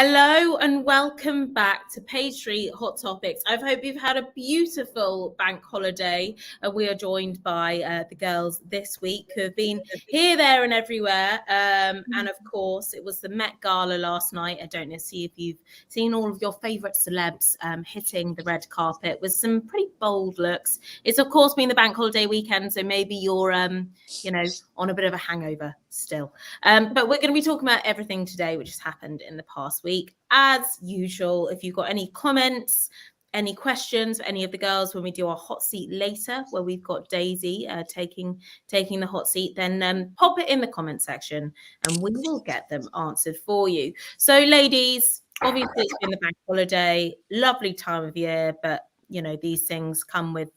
Hello and welcome back to Page 3 Hot Topics. I hope you've had a beautiful bank holiday. We are joined by the girls this week who have been here, there and everywhere. And of course, it was the Met Gala last night. I don't know, see if you've seen all of your favourite celebs hitting the red carpet with some pretty bold looks. It's of course been the bank holiday weekend, so maybe you're, on a bit of a hangover still. But we're going to be talking about everything today, which has happened in the past week. As usual, if you've got any comments, any questions for any of the girls when we do our hot seat later, where we've got Daisy taking the hot seat, then pop it in the comment section and we will get them answered for you. So ladies, obviously it's been the bank holiday, lovely time of year, but these things come with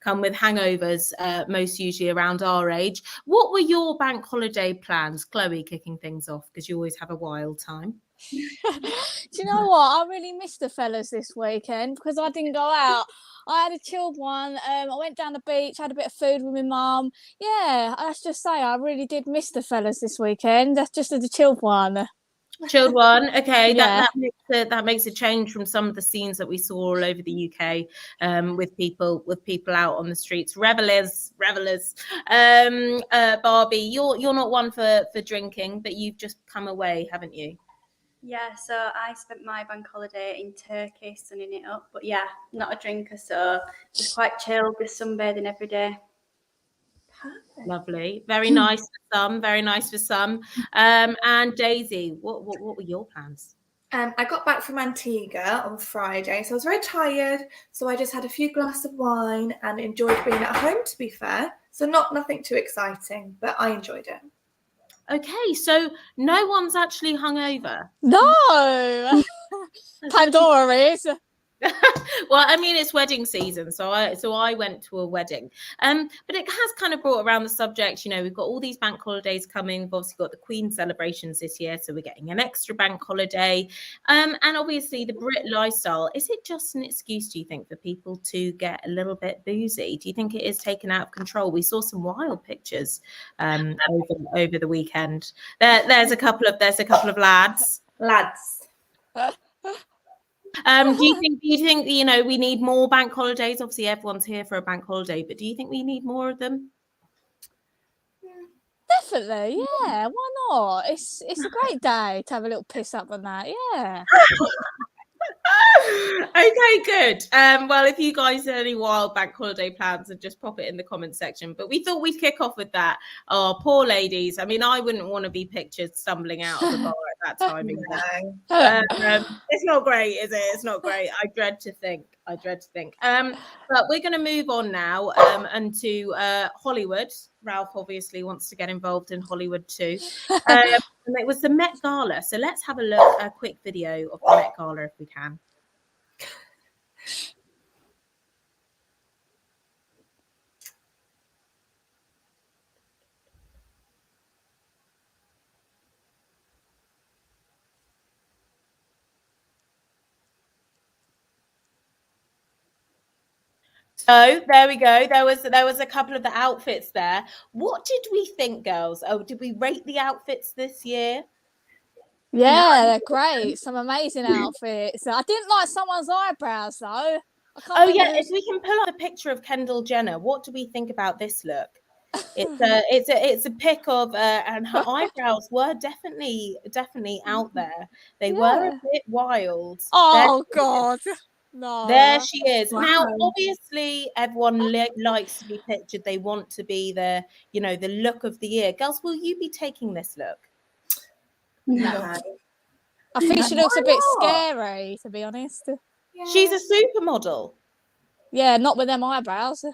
hangovers, most usually around our age. What were your bank holiday plans? Chloe, kicking things off, because you always have a wild time. Do you know what? I really missed the fellas this weekend because I didn't go out. I had a chilled one. I went down the beach, had a bit of food with my mum. Yeah, let's just say I really did miss the fellas this weekend. That's just a chilled one. Chilled one, okay. Yeah. That makes a change from some of the scenes that we saw all over the UK, with people out on the streets, revelers. Barbie, you're not one for drinking, but you've just come away, haven't you? Yeah, so I spent my bank holiday in Turkey sunning it up, but yeah, not a drinker, so just quite chilled, just sunbathing every day. Perfect. Lovely, very nice for some. And Daisy, what were your plans? I got back from Antigua on Friday, so I was very tired. So I just had a few glasses of wine and enjoyed being at home, to be fair. So nothing too exciting, but I enjoyed it. Okay, so no one's actually hungover. No, Pandora is. Well, I mean, it's wedding season, so I went to a wedding, but it has kind of brought around the subject. We've got all these bank holidays coming. We've obviously got the Queen celebrations this year, so we're getting an extra bank holiday, and obviously the Brit lifestyle. Is it just an excuse, do you think, for people to get a little bit boozy? Do you think it is taken out of control? We saw some wild pictures over the weekend. There's a couple of lads. Do you think we need more bank holidays? Obviously everyone's here for a bank holiday, but do you think we need more of them? Definitely, yeah. Why not? It's a great day to have a little piss up on that. Yeah. Okay, good. Well, if you guys had any wild bank holiday plans, then just pop it in the comment section. But we thought we'd kick off with that. Oh, poor ladies. I mean, I wouldn't want to be pictured stumbling out of the bar at that time. It's not great, is it? It's not great. I dread to think. But we're going to move on now and to Hollywood. Ralph obviously wants to get involved in Hollywood too. And it was the Met Gala. So let's have a quick video of the Met Gala if we can. So there we go. There was a couple of the outfits there. What did we think, girls? Oh, did we rate the outfits this year? Yeah, they're great. Some amazing outfits. I didn't like someone's eyebrows though. If we can pull up a picture of Kendall Jenner, what do we think about this look? It's a pic of and her eyebrows were definitely out there. They were a bit wild. Oh God. No. There she is. Wow. Now, obviously, everyone likes to be pictured. They want to be the look of the year. Girls, will you be taking this look? No. I think she looks a bit scary, to be honest. Yeah. She's a supermodel. Yeah, not with them eyebrows. Do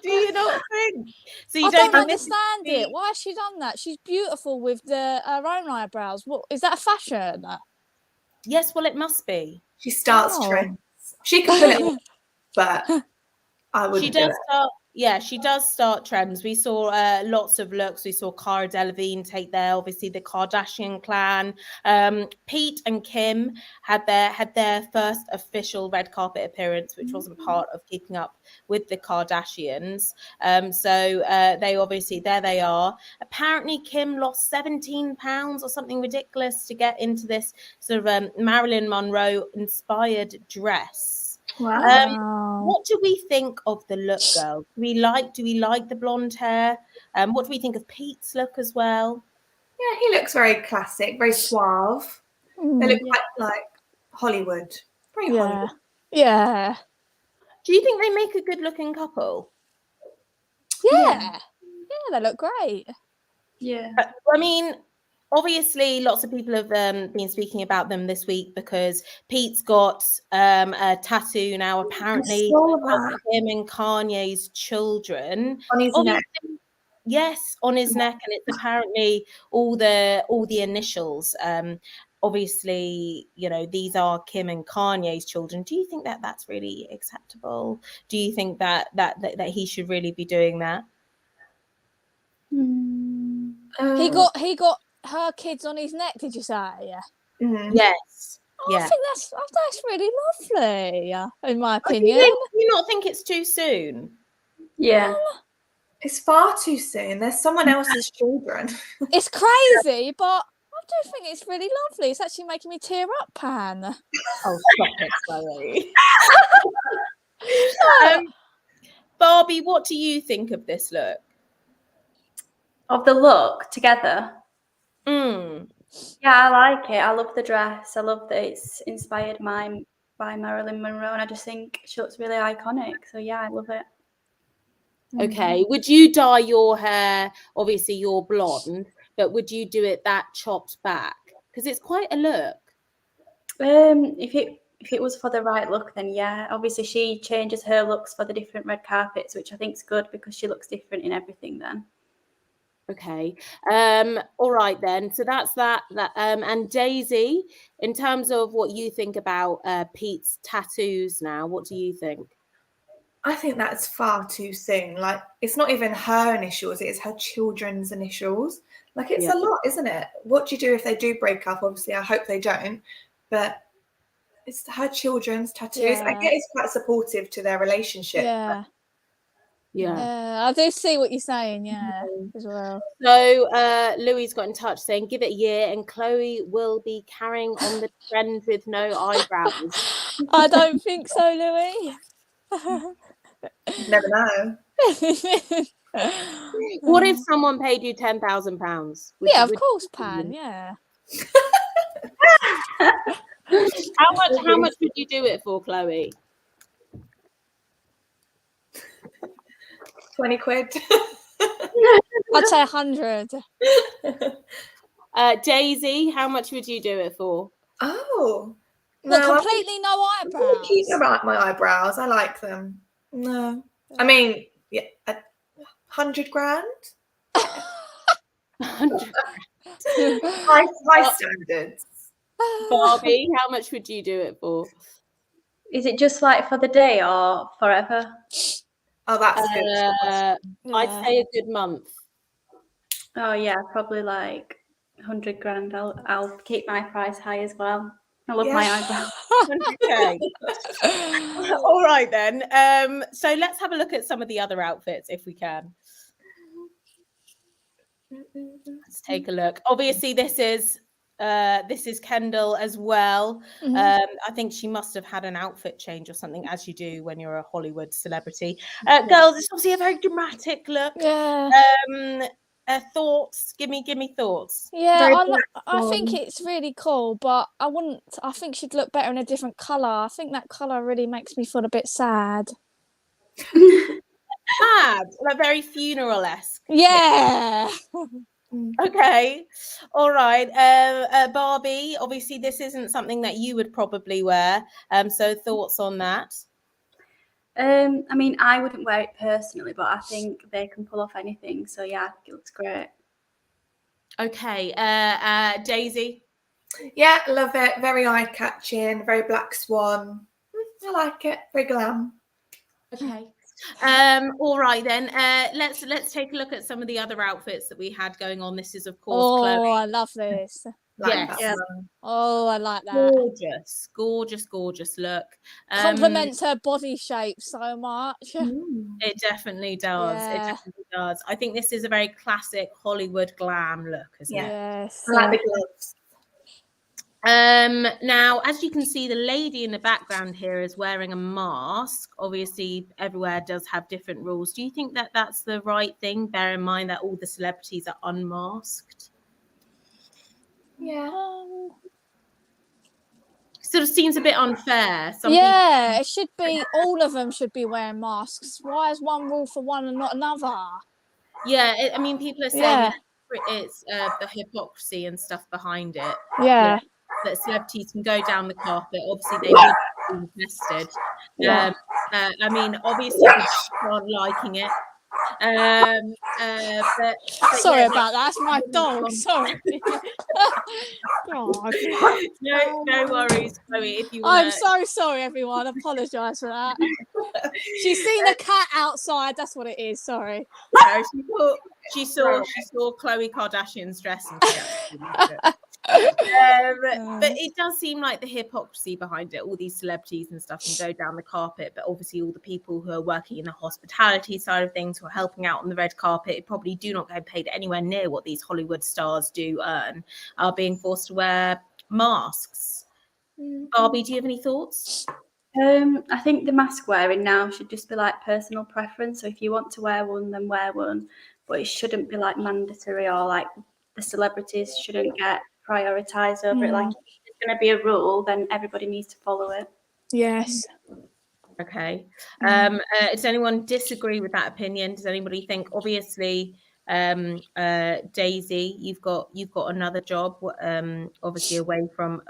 you not think? So I don't understand it. Why has she done that? She's beautiful with her own eyebrows. What is that a fashion? Yes, well, it must be. She starts trends. She can put it on, but I wouldn't. Yeah, she does start trends. We saw lots of looks. We saw Cara Delevingne take there. Obviously, the Kardashian clan. Pete and Kim had their first official red carpet appearance, which wasn't part of Keeping Up with the Kardashians. So they obviously, there they are. Apparently, Kim lost 17 pounds or something ridiculous to get into this sort of Marilyn Monroe inspired dress. Wow. What do we think of the look, girls? Do we like the blonde hair? What do we think of Pete's look as well? Yeah, he looks very classic, very suave. They look quite like Hollywood. Very Hollywood. Yeah. Do you think they make a good looking couple? Yeah, they look great. Yeah. I mean, obviously, lots of people have been speaking about them this week because Pete's got a tattoo now, apparently, of him and Kanye's children. On his neck. Yes, on his neck, and it's apparently all the initials. Obviously, you know, these are Kim and Kanye's children. Do you think that that's really acceptable? Do you think that he should really be doing that? He got her kids on his neck, did you say? Yes. I think that's really lovely, in my opinion. Do you not think it's too soon? Yeah. It's far too soon. There's someone else's children. It's crazy, but I do think it's really lovely. It's actually making me tear up, Pan. Oh, stop it, Chloe. Barbie, what do you think of this look? Of the look together? Yeah, I like it. I love the dress. I love that it's inspired by Marilyn Monroe, and I just think she looks really iconic. So yeah, I love it. Okay. Would you dye your hair? Obviously, you're blonde, but would you do it that chopped back? Because it's quite a look. If it was for the right look, then yeah. Obviously, she changes her looks for the different red carpets, which I think is good because she looks different in everything then. Okay. All right then. So that's that. And Daisy, in terms of what you think about Pete's tattoos now, what do you think? I think that's far too soon. Like, it's not even her initials, it is her children's initials. Like, it's a lot, isn't it? What do you do if they do break up? Obviously, I hope they don't. But it's her children's tattoos. I get it's quite supportive to their relationship. Yeah, I do see what you're saying, as well. So Louis got in touch saying, give it a year and Chloe will be carrying on the trend with no eyebrows. I don't think so, Louis. You never know. What if someone paid you £10,000? Yeah, of course, Pan. Yeah. How much would you do it for, Chloe? 20 quid. I'd say 100. Daisy, how much would you do it for? Oh. Well, completely no eyebrows. Keep my eyebrows. I like them. No. I mean, yeah, 100 grand. 100. High standards. Barbie, how much would you do it for? Is it just like for the day or forever? Oh, that's good. I'd say a good month. Oh yeah, probably like 100 grand. I'll keep my price high as well. I love my eyebrows. 100K. All right then. So let's have a look at some of the other outfits if we can. Let's take a look. Obviously, this is Kendall as well. I think she must have had an outfit change or something, as you do when you're a Hollywood celebrity. Girls, it's obviously a very dramatic look. Thoughts? Give me thoughts. Yeah, I think it's really cool, but I think she'd look better in a different colour. I think that colour really makes me feel a bit sad. Sad, like very funeral-esque. Yeah. Okay, all right. Barbie, obviously this isn't something that you would probably wear. So thoughts on that? I mean, I wouldn't wear it personally, but I think they can pull off anything. So yeah, it looks great. Okay, Daisy. Yeah, love it. Very eye-catching. Very black swan. I like it. Very glam. Okay. All right then. Let's take a look at some of the other outfits that we had going on. This is of course Oh, Chloe. I love this. Like Yes. that. Oh, I like that. Gorgeous look. Complements her body shape so much. It definitely does. It Yeah. definitely does. I think this is a very classic Hollywood glam look, isn't it? Yes. I like the gloves. Now, as you can see, the lady in the background here is wearing a mask. Obviously, everywhere does have different rules. Do you think that that's the right thing? Bear in mind that all the celebrities are unmasked. Yeah. Sort of seems a bit unfair. Yeah, it should be, all of them should be wearing masks. Why is one rule for one and not another? Yeah, I mean, people are saying Yeah. it's the hypocrisy and stuff behind it. Yeah. That celebrities can go down the carpet. Obviously, they would be tested. Yeah. I mean, obviously, people aren't liking it. But Sorry yeah, about that. That's my dog. Sorry. God. No worries, Chloe. If you I'm wanna... so sorry, everyone. I apologise for that. She's seen a cat outside. That's what it is. Sorry. No, she saw Khloe Kardashian's dress and but it does seem like the hypocrisy behind it. All these celebrities and stuff can go down the carpet, but obviously all the people who are working in the hospitality side of things, who are helping out on the red carpet, probably do not get paid anywhere near what these Hollywood stars do earn, are being forced to wear masks. Barbie, do you have any thoughts? I think the mask wearing now should just be like personal preference. So if you want to wear one, then wear one, but it shouldn't be like mandatory, or like the celebrities shouldn't get prioritized over it. Like if it's going to be a rule, then everybody needs to follow it. Yes. Okay. Does anyone disagree with that opinion? Does anybody think, obviously, Daisy, you've got another job, obviously away from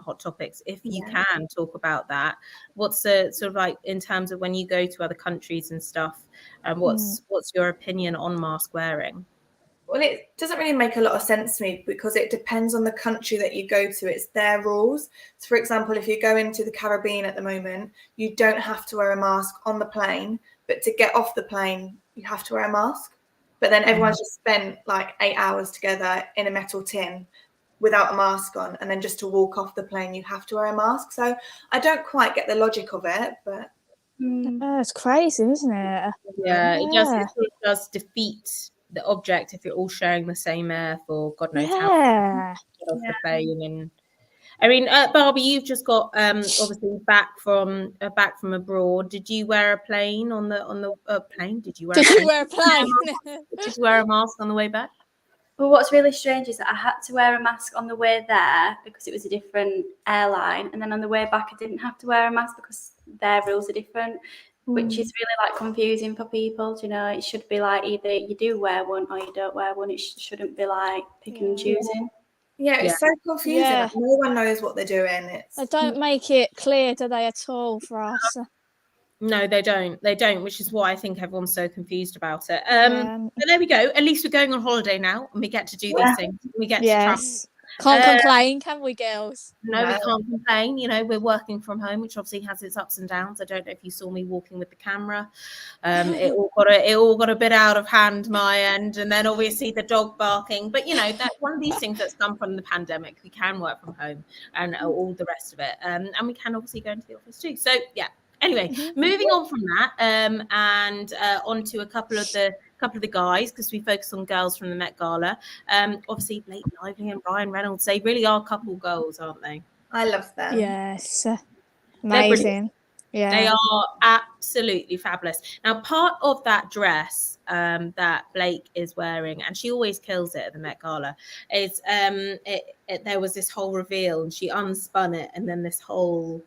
Hot Topics. If you can talk about that, what's the sort of like in terms of when you go to other countries and stuff, what's your opinion on mask wearing? Well, it doesn't really make a lot of sense to me because it depends on the country that you go to. It's their rules. So, for example, if you go into the Caribbean at the moment, you don't have to wear a mask on the plane, but to get off the plane, you have to wear a mask. But then everyone's just spent like 8 hours together in a metal tin without a mask on, and then just to walk off the plane, you have to wear a mask. So I don't quite get the logic of it, but It's crazy, isn't it? Yeah, it sort of does defeat the object if you're all sharing the same air for God knows how long. Get off the plane. And I mean, Barbie, you've just got obviously back from abroad. Did you wear a plane on the plane? Did you wear a plane? Did you wear a mask on the way back? Well, what's really strange is that I had to wear a mask on the way there because it was a different airline, and then on the way back I didn't have to wear a mask because their rules are different. Which is really like confusing for people. You know, it should be like either you do wear one or you don't wear one. It shouldn't be like picking and choosing. Yeah, it's so confusing. Yeah. Like, no one knows what they're doing. They don't make it clear, do they, at all for us? No, they don't. They don't, which is why I think everyone's so confused about it. But there we go. At least we're going on holiday now, and we get to do these things. We get to travel. Can't complain, can we, girls? No, we can't complain. You know, we're working from home, which obviously has its ups and downs. I don't know if you saw me walking with the camera. It all got a bit out of hand, my end, and then obviously the dog barking. But you know, that's one of these things that's come from the pandemic. We can work from home and all the rest of it, and we can obviously go into the office too. So yeah. Anyway, moving on from that, and on to a couple of the guys, because we focus on girls from the Met Gala. Obviously, Blake Lively and Ryan Reynolds, they really are couple goals, aren't they? I love them. Yes. Amazing. Yeah. They are absolutely fabulous. Now, part of that dress that Blake is wearing, and she always kills it at the Met Gala, is there was this whole reveal, and she unspun it, and then this whole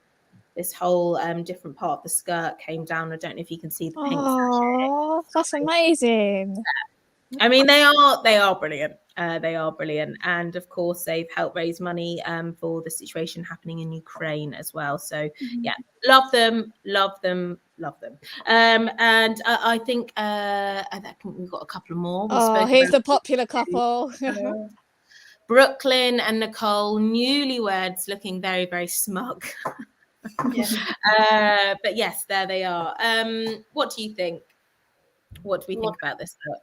different part of the skirt came down. I don't know if you can see the pink. Oh, that's amazing. I mean, they are brilliant. They are brilliant. And of course, they've helped raise money for the situation happening in Ukraine as well. So yeah, love them. And I think we've got a couple more. Here's the popular couple. Brooklyn and Nicole, newlyweds, looking very, very smug. But yes, there they are. What do you think? What do we think about this look?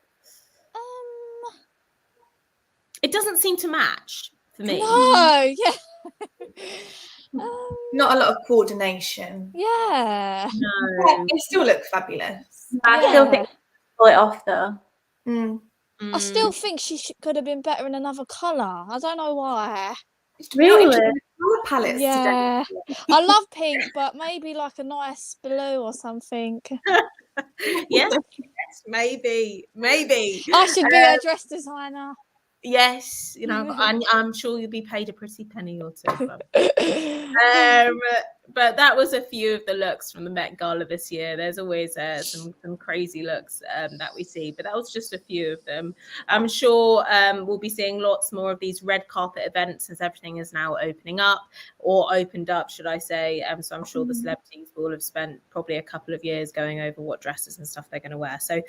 It doesn't seem to match for me. No, yeah. Not a lot of coordination. Yeah. No. It still looks fabulous. I still think pull it off though. I still think she could have been better in another colour. I don't know why. Really? Colour palettes Yeah. today. I love pink, but maybe like a nice blue or something. Yes, maybe. I should be a dress designer. Yes, I'm sure you'll be paid a pretty penny or two. But that was a few of the looks from the Met Gala this year. There's always some crazy looks that we see, but that was just a few of them. I'm sure we'll be seeing lots more of these red carpet events as everything is now opening up, or opened up, should I say. So I'm sure the celebrities will have spent probably a couple of years going over what dresses and stuff they're going to wear. So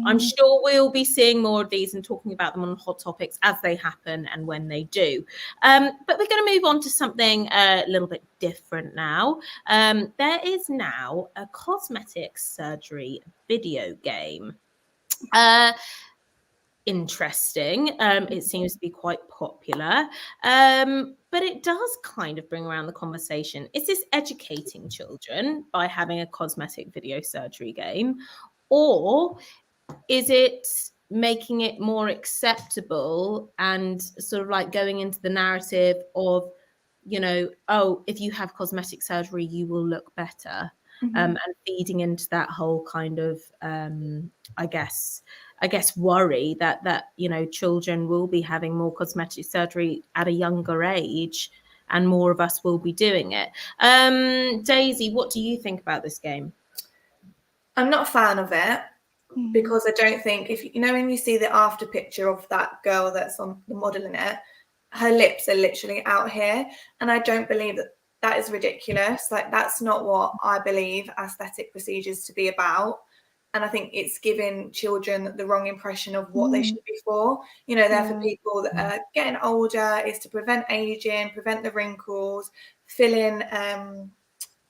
I'm sure we'll be seeing more of these and talking about them on Hot Topics as they happen and when they do. But we're going to move on to something a little bit different now. There is now a cosmetic surgery video game. Interesting. It seems to be quite popular, but it does kind of bring around the conversation. Is this educating children by having a cosmetic video surgery game, or is it making it more acceptable and sort of like going into the narrative of, if you have cosmetic surgery, you will look better, and feeding into that whole kind of, I guess, worry that children will be having more cosmetic surgery at a younger age, and more of us will be doing it. Daisy, what do you think about this game? I'm not a fan of it, because I don't think, if when you see the after picture of that girl that's on the model in it, her lips are literally out here, and I don't believe that is ridiculous. Like, that's not what I believe aesthetic procedures to be about. And I think it's giving children the wrong impression of what they should be for. They're for people that are getting older. It's to prevent aging, prevent the wrinkles, fill in,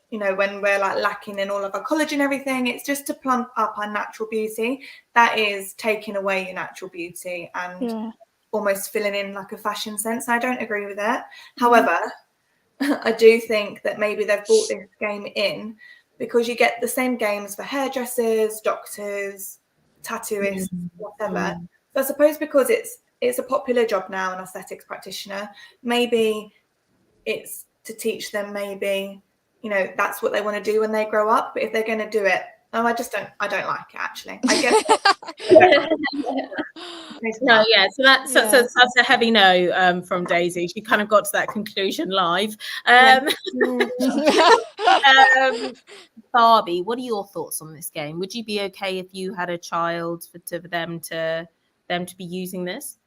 when we're like lacking in all of our collagen and everything. It's just to plump up our natural beauty. That is taking away your natural beauty and almost filling in like a fashion sense. I don't agree with it. However, I do think that maybe they've brought this game in because you get the same games for hairdressers, doctors, tattooists, whatever. So I suppose because it's a popular job now, an aesthetics practitioner, maybe it's to teach them, maybe, that's what they want to do when they grow up. But if they're going to do it, I don't like it, actually. I get No, yeah. So that's a heavy no from Daisy. She kind of got to that conclusion live. Barbie, what are your thoughts on this game? Would you be okay if you had a child for them to be using this?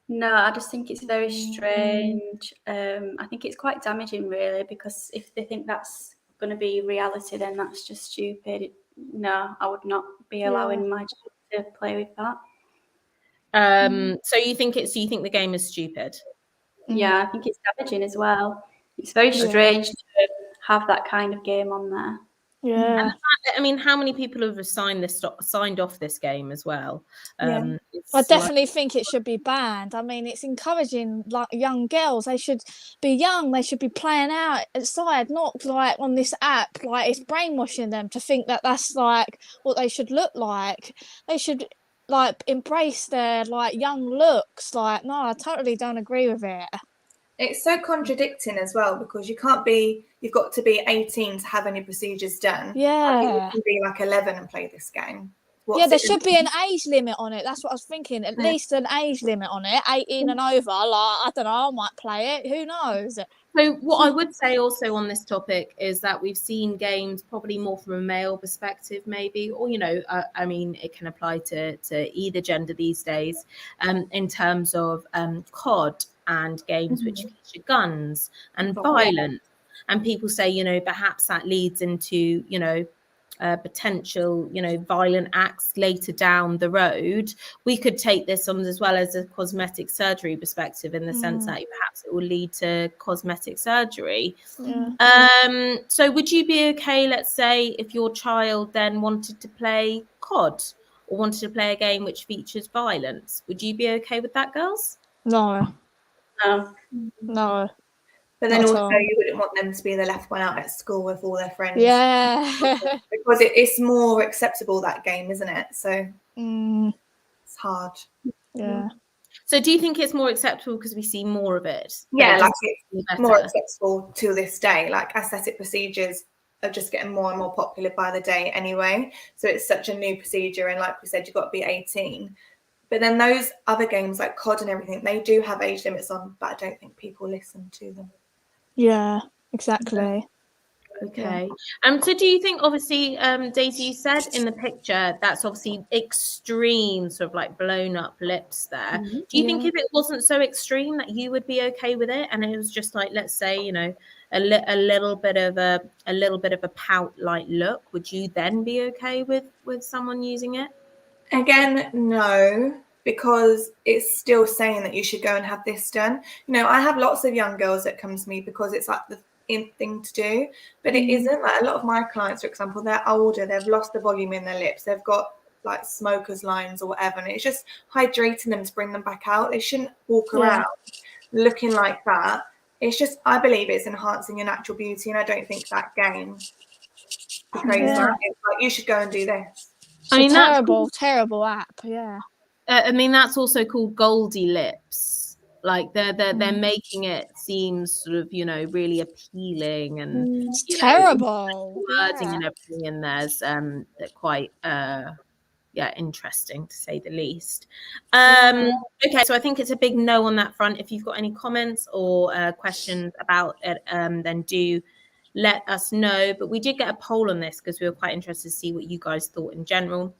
No, I just think it's very strange. I think it's quite damaging, really, because if they think that's going to be reality, then that's just stupid. No, I would not be allowing my child to play with that. So you think the game is stupid? Yeah, I think it's damaging as well. It's very strange to have that kind of game on there. Yeah. I mean, how many people have signed off this game as well? I definitely think it should be banned. I mean, it's encouraging like young girls. They should be young. They should be playing outside, not like on this app. Like, it's brainwashing them to think that that's like what they should look like. They should like embrace their like young looks. Like, no, I totally don't agree with it. It's so contradicting as well, because you've got to be 18 to have any procedures done. Yeah. I think you can be like 11 and play this game. There should be an age limit on it. That's what I was thinking. At least an age limit on it, 18 and over. Like, I don't know, I might play it. Who knows? So what I would say also on this topic is that we've seen games probably more from a male perspective, maybe, or, I mean, it can apply to either gender these days, in terms of COD and games which feature guns and violence. And people say, perhaps that leads into, potential, violent acts later down the road, we could take this on as well as a cosmetic surgery perspective, in the sense that perhaps it will lead to cosmetic surgery. So would you be okay, let's say, if your child then wanted to play COD or wanted to play a game which features violence? Would you be okay with that, girls? No. But then Not also at all. you wouldn't want them to be the left one out at school with all their friends. Yeah. Because it's more acceptable, that game, isn't it? So it's hard. Yeah. So do you think it's more acceptable because we see more of it? Yeah, like it's more acceptable to this day. Like aesthetic procedures are just getting more and more popular by the day anyway. So it's such a new procedure. And like we said, you've got to be 18. But then those other games like COD and everything, they do have age limits on, but I don't think people listen to them. Yeah, exactly. Okay. So do you think, obviously, Daisy, you said in the picture that's obviously extreme, sort of like blown up lips there. Do you think if it wasn't so extreme that you would be okay with it, and it was just like, let's say, a little bit of a pout like look, would you then be okay with someone using it? Again, no, because it's still saying that you should go and have this done. I have lots of young girls that come to me because it's like the in thing to do, but it isn't. Like a lot of my clients, for example, they're older, they've lost the volume in their lips, they've got like smoker's lines or whatever, and it's just hydrating them to bring them back out. They shouldn't walk around looking like that. It's just, I believe it's enhancing your natural beauty, and I don't think that game portrays that. It's like, you should go and do this. I mean, terrible app. Yeah. I mean, that's also called Goldie Lips. Like they're making it seem sort of, really appealing, and it's terrible wording and everything in there's they're quite interesting, to say the least. Okay, so I think it's a big no on that front. If you've got any comments or questions about it, then do let us know. But we did get a poll on this because we were quite interested to see what you guys thought in general.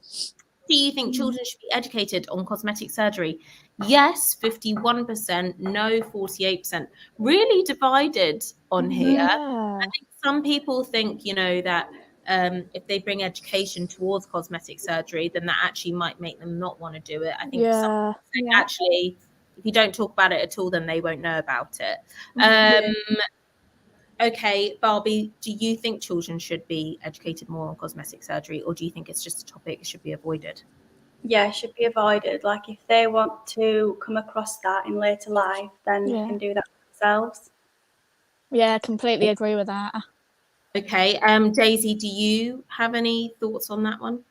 Do you think children should be educated on cosmetic surgery? Yes, 51%, no, 48%. Really divided on here. I think some people think, that if they bring education towards cosmetic surgery, then that actually might make them not want to do it. I think some think actually, if you don't talk about it at all, then they won't know about it. Okay, Barbie, do you think children should be educated more on cosmetic surgery, or do you think it's just a topic that should be avoided? Yeah, it should be avoided. Like if they want to come across that in later life, then they can do that themselves. Yeah, completely agree with that. Okay, Daisy, do you have any thoughts on that one?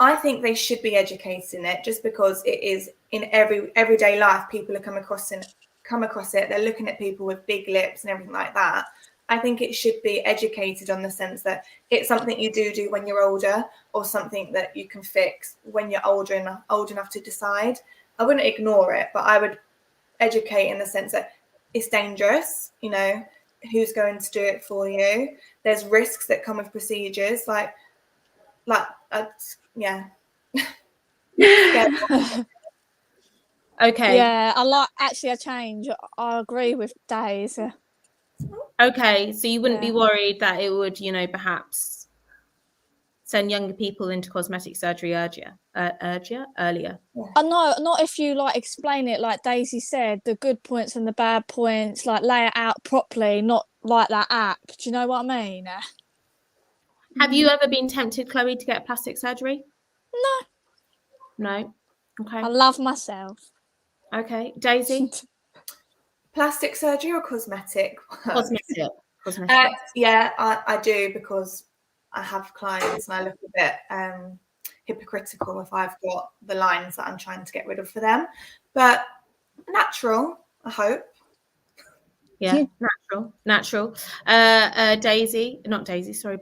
I think they should be educating it, just because it is in everyday life. People are come across it. They're looking at people with big lips and everything like that. I think it should be educated on the sense that it's something you do when you're older, or something that you can fix when you're old enough to decide. I wouldn't ignore it, but I would educate in the sense that it's dangerous. Who's going to do it for you? There's risks that come with procedures, Okay. Yeah, I change. I agree with Daisy. Okay, so you wouldn't be worried that it would, perhaps send younger people into cosmetic surgery earlier? No, not if you explain it like Daisy said, the good points and the bad points, lay it out properly, not like that app. Do you know what I mean? Have you ever been tempted, Chloe, to get plastic surgery? No. Okay. I love myself. Okay, Daisy. Plastic surgery or cosmetic? Cosmetic. I do, because I have clients and I look a bit hypocritical if I've got the lines that I'm trying to get rid of for them. But natural, I hope. Yeah, natural.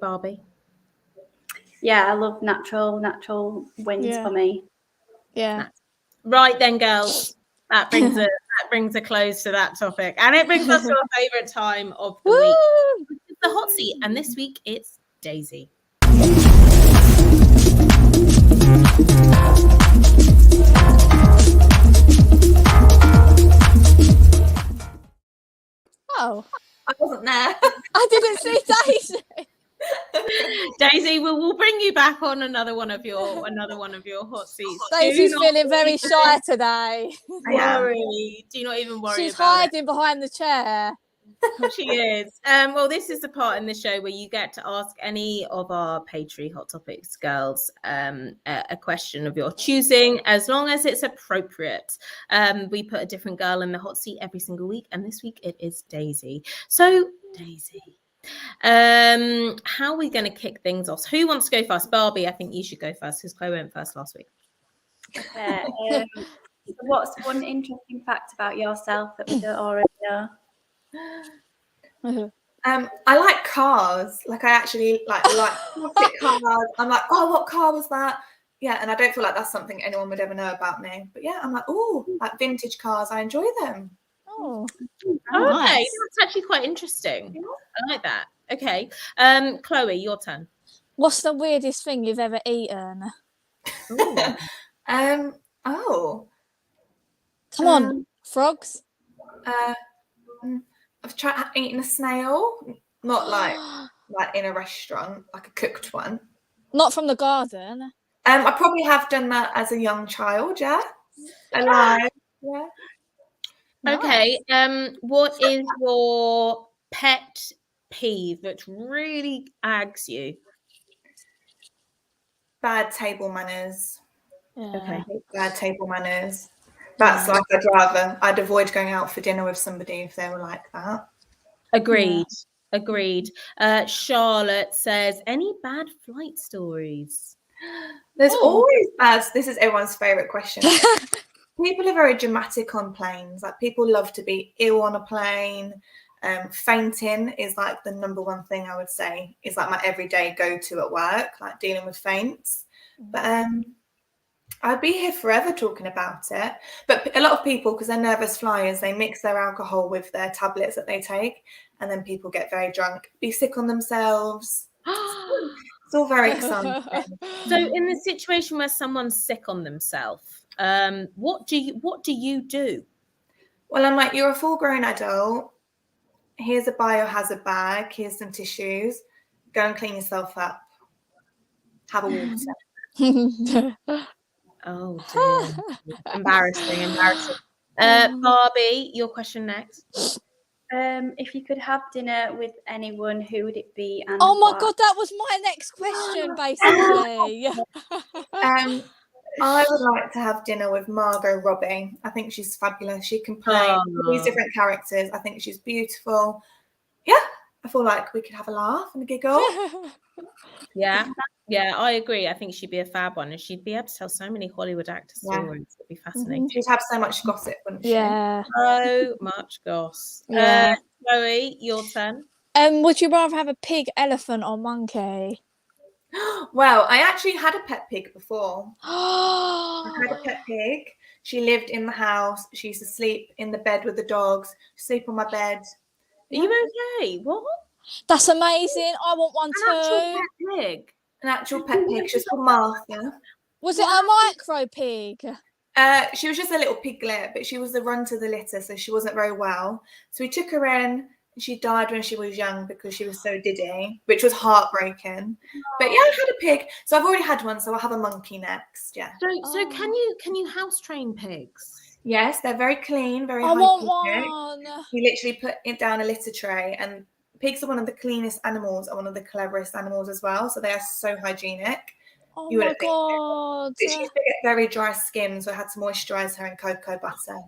Barbie. Yeah, I love natural wins for me. Yeah. Right then, girls. That brings a close to that topic, and it brings us to our favourite time of the week, which is the hot seat. And this week it's Daisy. Oh, I wasn't there. I didn't see Daisy. Daisy, we'll bring you back on another one of your hot seats. Daisy's feeling very shy today. Do not even worry She's about it. hiding behind the chair. She is. Well, this is the part in the show where you get to ask any of our Patreon Hot Topics girls a question of your choosing, as long as it's appropriate. We put a different girl in the hot seat every single week, and this week it is Daisy. So, Daisy, how are we going to kick things off? Who wants to go first? Barbi, I think you should go first because Chloe went first last week. Okay. What's one interesting fact about yourself that we don't already know? I like cars. Like I actually like classic cars. I'm like, oh, what car was that? Yeah, and I don't feel like that's something anyone would ever know about me. But yeah, I'm like, oh, like vintage cars. I enjoy them. Oh, okay, nice. that's actually quite interesting. Yeah. I like that. Okay, Chloe, your turn. What's the weirdest thing you've ever eaten? Oh, come on, frogs. I've tried eating a snail, not like in a restaurant, like a cooked one. Not from the garden. I probably have done that as a young child. Yeah, alive. Yeah. Okay. What is your pet peeve that really aggs you? Bad table manners. Yeah. Okay. Bad table manners. That's like I'd avoid going out for dinner with somebody if they were like that. Agreed. Yeah. Agreed. Charlotte says, any bad flight stories? There's always bad. This is everyone's favorite question. People are very dramatic on planes. Like people love to be ill on a plane. Fainting is like the number one thing I would say is like my everyday go-to at work, like dealing with faints. But I'd be here forever talking about it. But a lot of people, because they're nervous flyers, they mix their alcohol with their tablets that they take, and then people get very drunk, be sick on themselves. It's all very exciting. So in the situation where someone's sick on themselves, what do you do? Well, I'm like, you're a full-grown adult. Here's a biohazard bag. Here's some tissues. Go and clean yourself up. Have a water. Oh dear. Embarrassing. Barbi, your question next. If you could have dinner with anyone, who would it be? And oh my God, that was my next question, basically. I would like to have dinner with Margot Robbie. I think she's fabulous. She can play these different characters. I think she's beautiful. Yeah, I feel like we could have a laugh and a giggle. Yeah, I agree. I think she'd be a fab one, and she'd be able to tell so many Hollywood actor stories. It'd be fascinating. She'd have so much gossip, wouldn't she? Yeah. So much goss. Yeah. Chloe, your turn. Would you rather have a pig, elephant, or monkey? Well, I actually had a pet pig before. I had a pet pig. She lived in the house. She used to sleep in the bed with the dogs, sleep on my bed. Are you okay? What? That's amazing. I want one too. An actual pet pig. She's called Martha. Was it a micro pig? She was just a little piglet, but she was the run to the litter, so she wasn't very well. So we took her in. She died when she was young because she was so diddy, which was heartbreaking. But yeah, I had a pig. So I've already had one, so I'll have a monkey next. Yeah. So can you house train pigs? Yes, they're very clean, very I want one. You literally put it down a litter tray, and pigs are one of the cleanest animals and one of the cleverest animals as well. So they are so hygienic. Oh my God. But she used to get very dry skin, so I had to moisturize her in cocoa butter.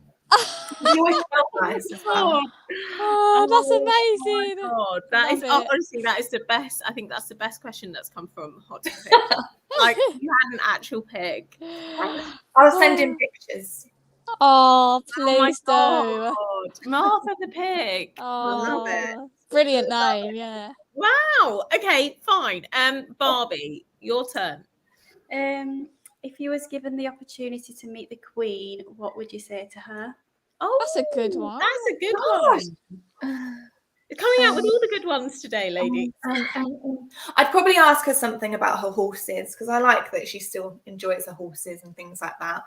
Nice as well. Oh, that's amazing. God, that is honestly, that is the best. I think that's the best question that's come from Hot Topic. Like you had an actual pig. I'll send in pictures. Oh, please do. Martha the pig. Oh, I love it. Brilliant name, yeah. Wow. Okay, fine. Barbie, your turn. If you was given the opportunity to meet the Queen, what would you say to her? Oh, that's a good one. That's a good one. Coming out with all the good ones today, lady. I'd probably ask her something about her horses, because I like that she still enjoys her horses and things like that.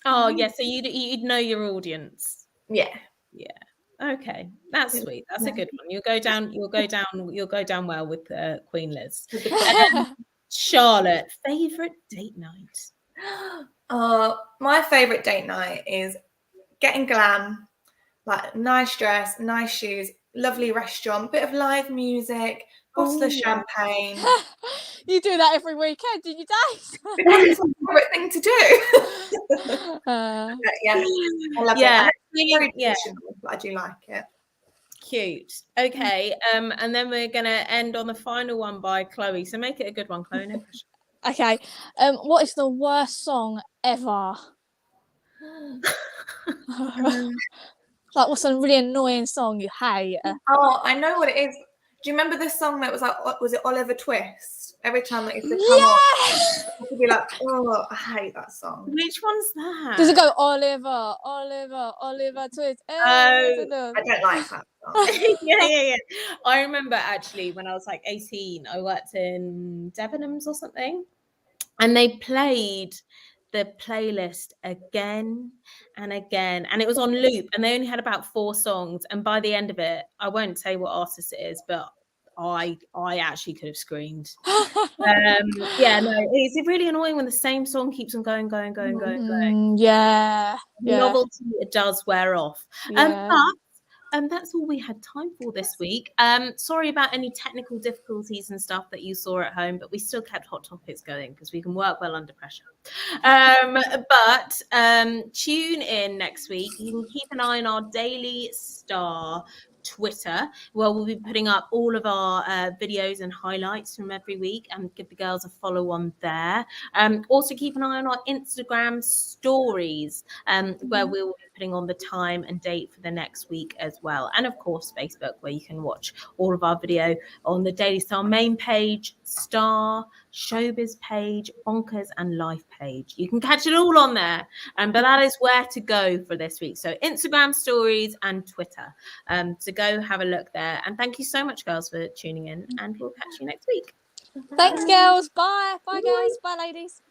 Oh, yeah. So you'd know your audience. Yeah. Okay, that's sweet. That's a good one. You'll go down well with Queen Liz. Charlotte, favorite date night? My favorite date night is getting glam, like nice dress, nice shoes, lovely restaurant, bit of live music, bottle of champagne. You do that every weekend, do you, Dave? It's my favorite thing to do. Yeah, I love it. It's very traditional, but I do like it. Cute. Okay, and then we're gonna end on the final one by Chloe. So make it a good one, Chloe. No pressure. Okay. What is the worst song ever? Like, what's a really annoying song you hate? Oh, I know what it is. Do you remember this song that was like, was it Oliver Twist? Every time that used to come on, you'd be like, oh, I hate that song. Which one's that? Does it go Oliver Twist? Oh, I don't like that song. yeah. I remember actually when I was like 18, I worked in Debenhams or something, and they played the playlist again and again, and it was on loop, and they only had about 4 songs, and by the end of it, I won't say what artist it is, but I actually could have screamed. Yeah, no, it's really annoying when the same song keeps on going. Yeah. Novelty, it does wear off. But that's all we had time for this week. Sorry about any technical difficulties and stuff that you saw at home, but we still kept Hot Topics going because we can work well under pressure. But tune in next week. You can keep an eye on our Daily Star Twitter, where we'll be putting up all of our videos and highlights from every week, and give the girls a follow on there. Also keep an eye on our Instagram stories, where we will be putting on the time and date for the next week as well, and of course Facebook, where you can watch all of our video on the Daily Star main page, Star, Showbiz page, Bonkers and Life page. You can catch it all on there, but that is where to go for this week. So Instagram stories and Twitter. So go have a look there. And thank you so much, girls, for tuning in, and we'll catch you next week. Thanks, girls. Bye. Bye, girls. Bye, ladies.